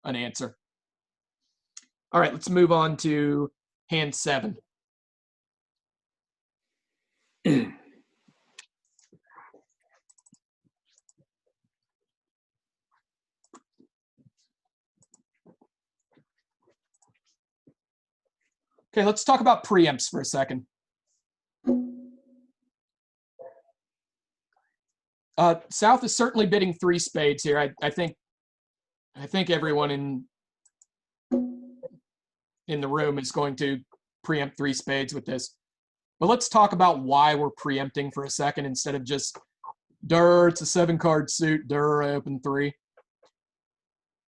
an answer. All right, let's move on to hand 7. Okay, let's talk about preempts for a second. South is certainly bidding 3 spades here. I think everyone in the room is going to preempt 3 spades with this. But let's talk about why we're preempting for a second instead of just, it's a 7-card suit, I open 3.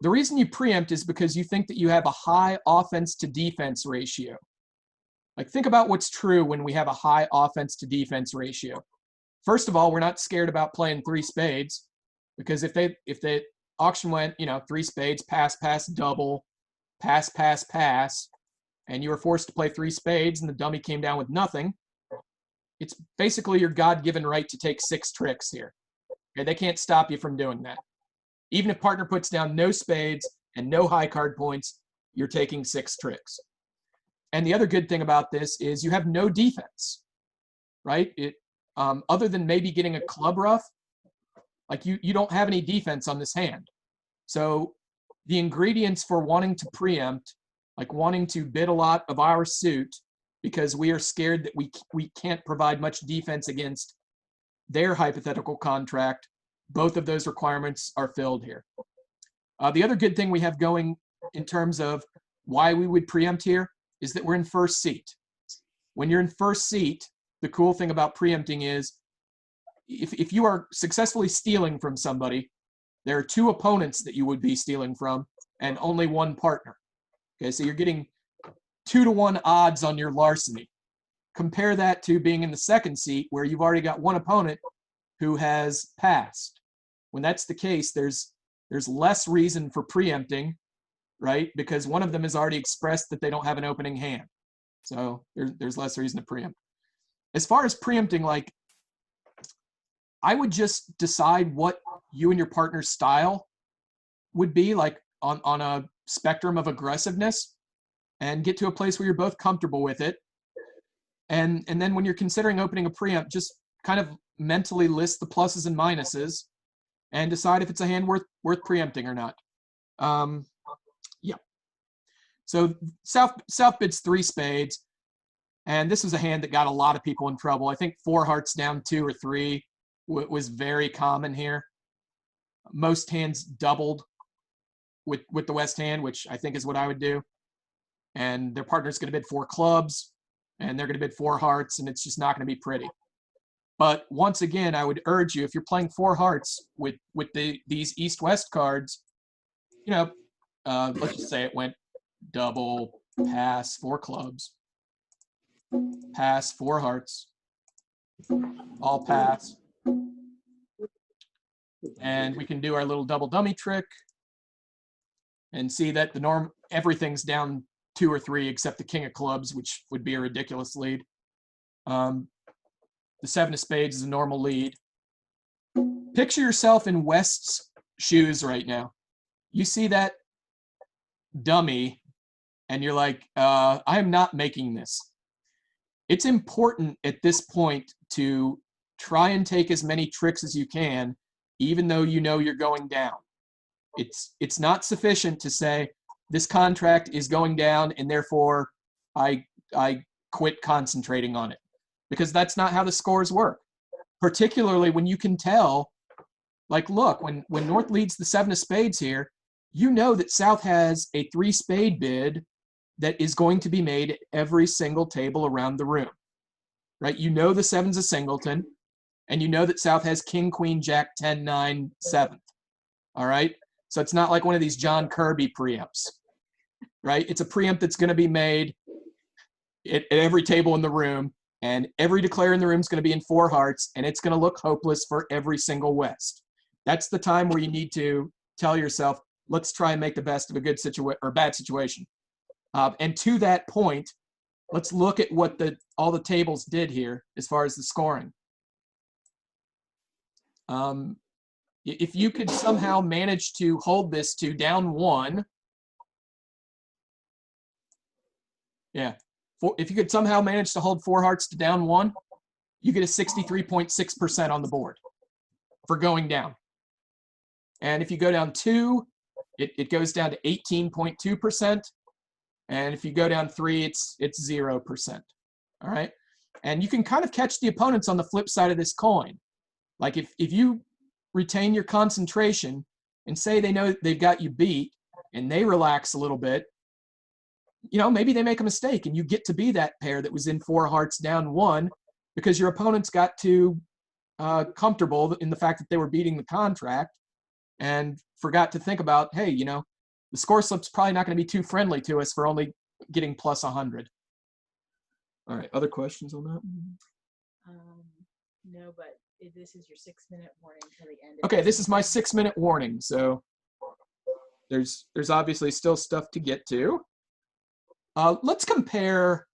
The reason you preempt is because you think that you have a high offense to defense ratio. Like, think about what's true when we have a high offense to defense ratio. First of all, we're not scared about playing 3 spades, because if the auction went, 3 spades, pass, pass, double, pass, pass, pass, and you were forced to play 3 spades and the dummy came down with nothing, it's basically your God-given right to take 6 tricks here. Okay, they can't stop you from doing that. Even if partner puts down no spades and no high card points, you're taking 6 tricks. And the other good thing about this is you have no defense, right? Other than maybe getting a club rough, like you don't have any defense on this hand. So the ingredients for wanting to preempt, like wanting to bid a lot of our suit because we are scared that we can't provide much defense against their hypothetical contract, both of those requirements are filled here. The other good thing we have going in terms of why we would preempt here is that we're in first seat. When you're in first seat, the cool thing about preempting is if you are successfully stealing from somebody, there are 2 opponents that you would be stealing from and only 1 partner. Okay, so you're getting 2-to-1 odds on your larceny. Compare that to being in the second seat where you've already got 1 opponent who has passed. When that's the case, there's less reason for preempting, right? Because one of them has already expressed that they don't have an opening hand. So there's less reason to preempt. As far as preempting, like, I would just decide what you and your partner's style would be, like on a spectrum of aggressiveness, and get to a place where you're both comfortable with it. And then when you're considering opening a preempt, just kind of mentally list the pluses and minuses and decide if it's a hand worth preempting or not. Yeah. So South bids 3 spades, and this was a hand that got a lot of people in trouble. I think 4 hearts down 2 or 3 was very common here. Most hands doubled with the West hand, which I think is what I would do. And their partner's going to bid 4 clubs, and they're going to bid 4 hearts, and it's just not going to be pretty. But once again, I would urge you, if you're playing 4 hearts with these East-West cards, let's just say it went double, pass, 4 clubs, pass, 4 hearts, all pass. And we can do our little double dummy trick and see that everything's down 2 or 3 except the king of clubs, which would be a ridiculous lead. The 7 of spades is a normal lead. Picture yourself in West's shoes right now. You see that dummy and you're like, I am not making this. It's important at this point to try and take as many tricks as you can, even though you know you're going down. It's not sufficient to say this contract is going down and therefore I quit concentrating on it, because that's not how the scores work. Particularly when you can tell, like, look, when North leads the 7 of spades here, you know that South has a 3 spade bid that is going to be made at every single table around the room, right? You know the 7's a singleton, and you know that South has king, queen, jack, 10, 9, 7th, all right? So it's not like one of these John Kirby preempts, right? It's a preempt that's going to be made at every table in the room, and every declare in the room is going to be in 4 hearts, and it's going to look hopeless for every single West. That's the time where you need to tell yourself, let's try and make the best of a good situation or bad situation. And to that point, let's look at what all the tables did here as far as the scoring. If you could somehow manage to hold this to down 1, yeah, if you could somehow manage to hold 4 hearts to down 1, you get a 63.6% on the board for going down. And if you go down 2, it goes down to 18.2%. And if you go down 3, it's 0%. All right. And you can kind of catch the opponents on the flip side of this coin. Like if you retain your concentration and say they know they've got you beat and they relax a little bit, you know, maybe they make a mistake and you get to be that pair that was in 4 hearts down 1 because your opponents got too comfortable in the fact that they were beating the contract and forgot to think about, hey, you know, the score slip's probably not going to be too friendly to us for only getting plus 100. All right, other questions on that? No, but this is your 6-minute warning till the end. Okay, this is my 6-minute warning. So there's obviously still stuff to get to. Let's compare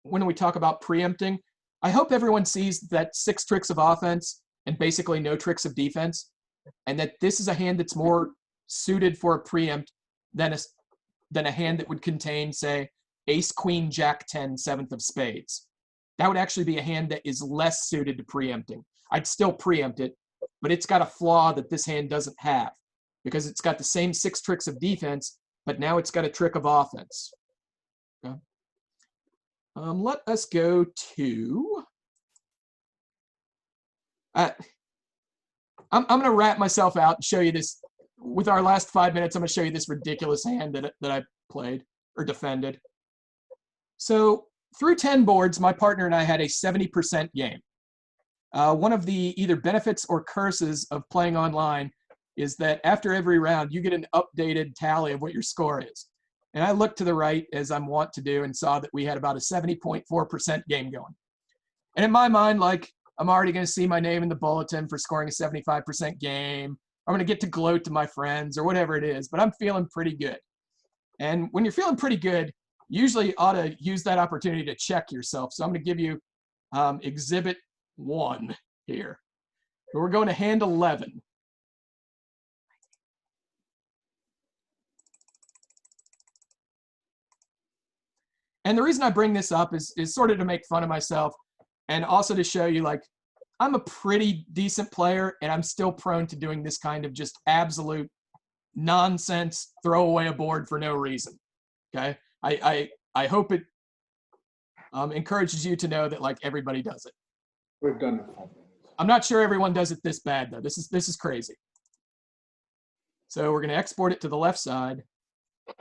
when we talk about preempting. I hope everyone sees that 6 tricks of offense and basically no tricks of defense, and that this is a hand that's more suited for a preempt than a hand that would contain, say, ace, queen, jack, 10, 7th of spades. That would actually be a hand that is less suited to preempting. I'd still preempt it, but it's got a flaw that this hand doesn't have because it's got the same 6 tricks of defense, but now it's got a trick of offense. Okay. Let us go to... I'm going to wrap myself out and show you this. With our last 5 minutes, I'm going to show you this ridiculous hand that I played or defended. So through 10 boards, my partner and I had a 70% game. One of the either benefits or curses of playing online is that after every round, you get an updated tally of what your score is. And I looked to the right, as I'm wont to do, and saw that we had about a 70.4% game going. And in my mind, like, I'm already going to see my name in the bulletin for scoring a 75% game. I'm going to get to gloat to my friends or whatever it is, but I'm feeling pretty good. And when you're feeling pretty good, usually you ought to use that opportunity to check yourself. So I'm going to give you exhibit 1 here. We're going to hand 11. And the reason I bring this up is sort of to make fun of myself and also to show you, like, I'm a pretty decent player and I'm still prone to doing this kind of just absolute nonsense, throw away a board for no reason. Okay. I hope it encourages you to know that, like, everybody does it. We've done it. I'm not sure everyone does it this bad though. This is crazy. So we're going to export it to the left side. I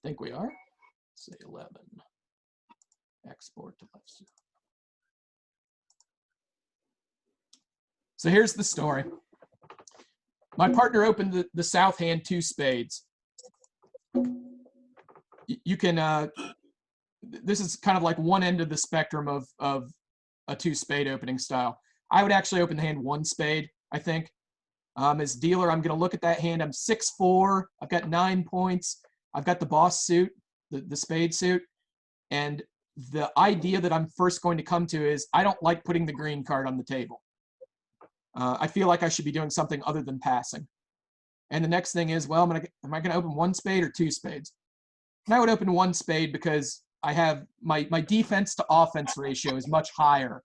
think we are. Say 11. Export to left side. So here's the story. My partner opened the south hand 2 spades. You can, this is kind of like one end of the spectrum of a 2 spade opening style. I would actually open the hand 1 spade, I think. As dealer, I'm going to look at that hand. I'm 6'4". I've got 9 points. I've got the boss suit, the spade suit. And the idea that I'm first going to come to is I don't like putting the green card on the table. I feel like I should be doing something other than passing. And the next thing is, well, am I going to open 1 spade or 2 spades? And I would open 1 spade because I have my defense to offense ratio is much higher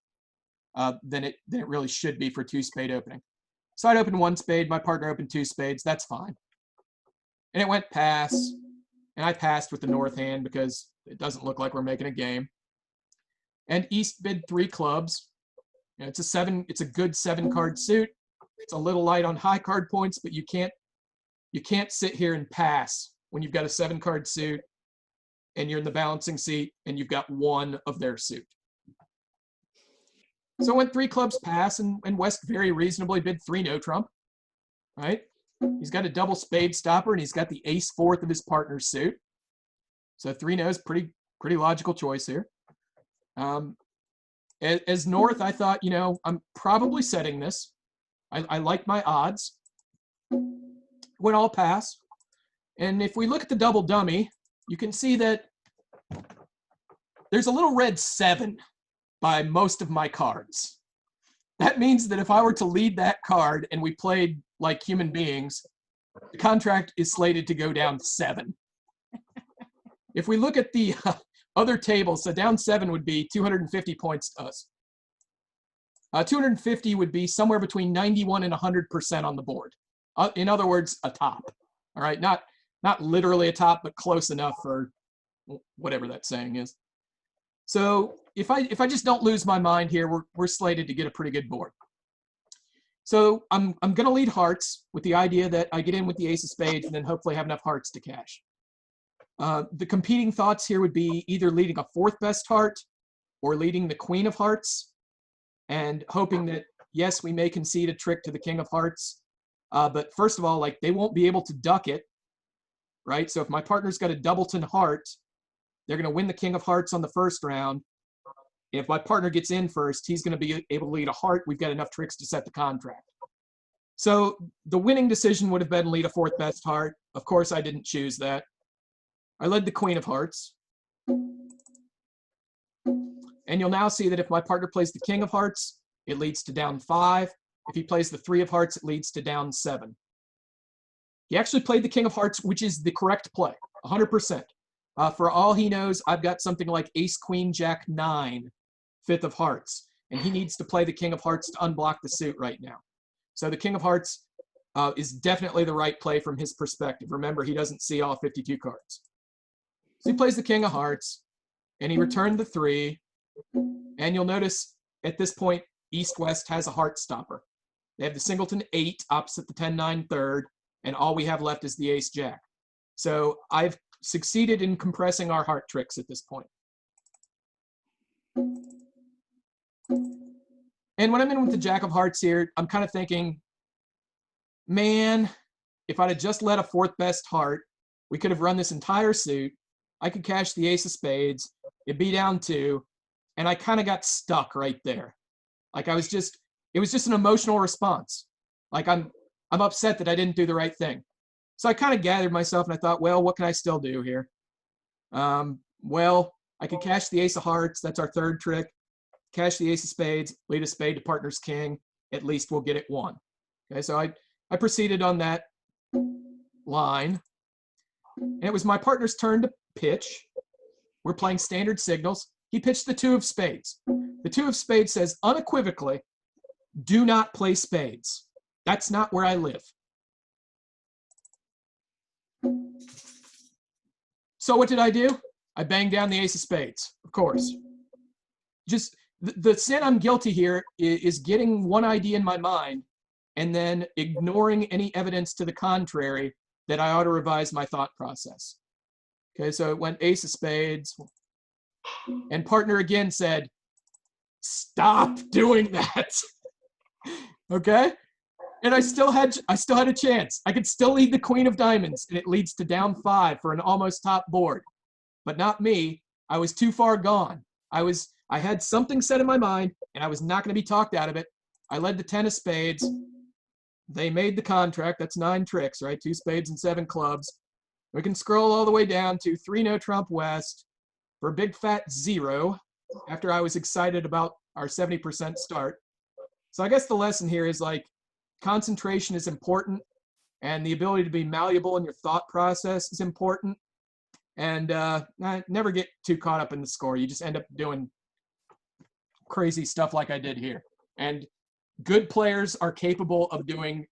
than it really should be for 2 spade opening. So I'd open 1 spade, my partner opened 2 spades, that's fine. And it went pass, and I passed with the north hand because it doesn't look like we're making a game. And East bid 3 clubs. You know, it's a good 7-card suit. It's a little light on high card points, but you can't sit here and pass when you've got a 7-card suit and you're in the balancing seat and you've got 1 of their suit. So when 3 clubs pass and West very reasonably bid 3 no trump, right? He's got a double spade stopper and he's got the ace 4th of his partner's suit. So 3 no's pretty logical choice here. As North, I thought, you know, I'm probably setting this. I like my odds. When all pass. And if we look at the double dummy, you can see that there's a little red 7 by most of my cards. That means that if I were to lead that card and we played like human beings, the contract is slated to go down 7. If we look at the other tables, so down 7 would be 250 points to us. 250 would be somewhere between 91 and 100% on the board. In other words, a top. All right, not literally a top, but close enough for whatever that saying is. So if I just don't lose my mind here, we're slated to get a pretty good board. So I'm going to lead hearts with the idea that I get in with the ace of spades and then hopefully have enough hearts to cash. The competing thoughts here would be either leading a 4th best heart or leading the queen of hearts and hoping that, yes, we may concede a trick to the king of hearts. But first of all, like, they won't be able to duck it, right? So if my partner's got a doubleton heart, they're going to win the king of hearts on the first round. If my partner gets in first, he's going to be able to lead a heart. We've got enough tricks to set the contract. So the winning decision would have been lead a 4th best heart. Of course, I didn't choose that. I led the queen of hearts. And you'll now see that if my partner plays the king of hearts, it leads to down 5. If he plays the 3 of hearts, it leads to down 7. He actually played the king of hearts, which is the correct play, 100%. For all he knows, I've got something like ace, queen, jack, 9, 5th of hearts. And he needs to play the king of hearts to unblock the suit right now. So the king of hearts is definitely the right play from his perspective. Remember, he doesn't see all 52 cards. So he plays the king of hearts, and he returned the 3. And you'll notice at this point, East-West has a heart stopper. They have the singleton 8 opposite the 10-9 third, and all we have left is the ace-jack. So I've succeeded in compressing our heart tricks at this point. And when I'm in with the jack of hearts here, I'm kind of thinking, man, if I'd have just led a 4th best heart, we could have run this entire suit. I could cash the ace of spades. It'd be down 2. And I kind of got stuck right there. Like it was just an emotional response. Like I'm upset that I didn't do the right thing. So I kind of gathered myself and I thought, well, what can I still do here? Well, I could cash the ace of hearts. That's our 3rd trick. Cash the ace of spades, lead a spade to partner's king. At least we'll get it 1. Okay, so I proceeded on that line. And it was my partner's turn to pitch. We're playing standard signals. He pitched the 2 of spades. The 2 of spades says unequivocally, do not play spades. That's not where I live. So what did I do? I banged down the ace of spades, of course. Just the sin I'm guilty here is getting one idea in my mind and then ignoring any evidence to the contrary that I ought to revise my thought process. Okay, so it went ace of spades. And partner again said, stop doing that. Okay? And I still had a chance. I could still lead the queen of diamonds, and it leads to down 5 for an almost top board. But not me. I was too far gone. I had something set in my mind, and I was not going to be talked out of it. I led the 10 of spades. They made the contract. That's 9 tricks, right? 2 spades and 7 clubs. We can scroll all the way down to 3 no trump west for a big fat 0 after I was excited about our 70% start. So I guess the lesson here is like concentration is important and the ability to be malleable in your thought process is important. And never get too caught up in the score. You just end up doing crazy stuff like I did here. And good players are capable of doing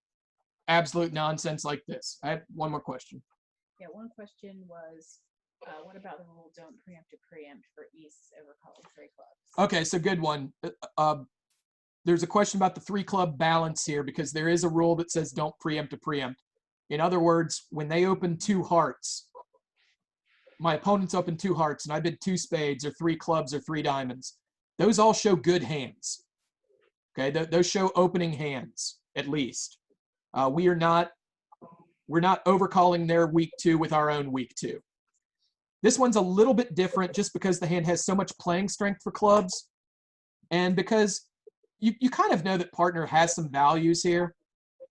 absolute nonsense like this. I have one more question. Yeah, one question was, what about the rule don't preempt to preempt for East over calling 3 clubs? Okay, so good one. There's a question about the 3 club balance here because there is a rule that says don't preempt to preempt. In other words, when they open 2 hearts, my opponents open 2 hearts and I bid 2 spades or 3 clubs or 3 diamonds. Those all show good hands. Okay, those show opening hands at least. We're not overcalling their weak 2 with our own weak 2. This one's a little bit different just because the hand has so much playing strength for clubs and because you kind of know that partner has some values here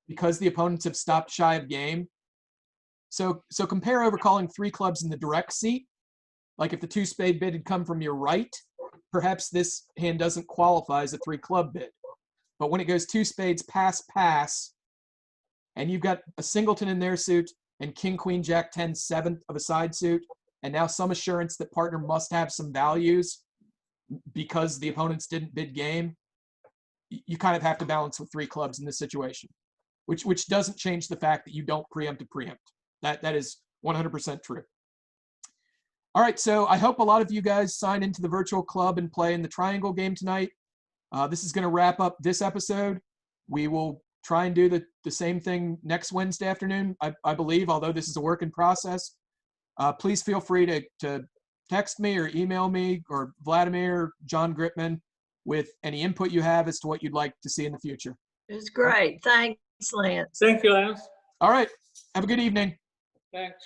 because the opponents have stopped shy of game. So compare overcalling 3 clubs in the direct seat. Like if the 2 spade bid had come from your right, perhaps this hand doesn't qualify as a 3 club bid. But when it goes 2 spades pass, and you've got a singleton in their suit and king, queen, jack, 10, 7th of a side suit, and now some assurance that partner must have some values because the opponents didn't bid game, you kind of have to balance with 3 clubs in this situation, which doesn't change the fact that you don't preempt to preempt. That is 100% true. All right, so I hope a lot of you guys sign into the virtual club and play in the triangle game tonight. This is going to wrap up this episode. We will try and do the same thing next Wednesday afternoon, I believe, although this is a work in process. Please feel free to text me or email me or Vladimir, John Gritman, with any input you have as to what you'd like to see in the future. It's great. Thanks, Lance. Thank you, Lance. All right. Have a good evening. Thanks.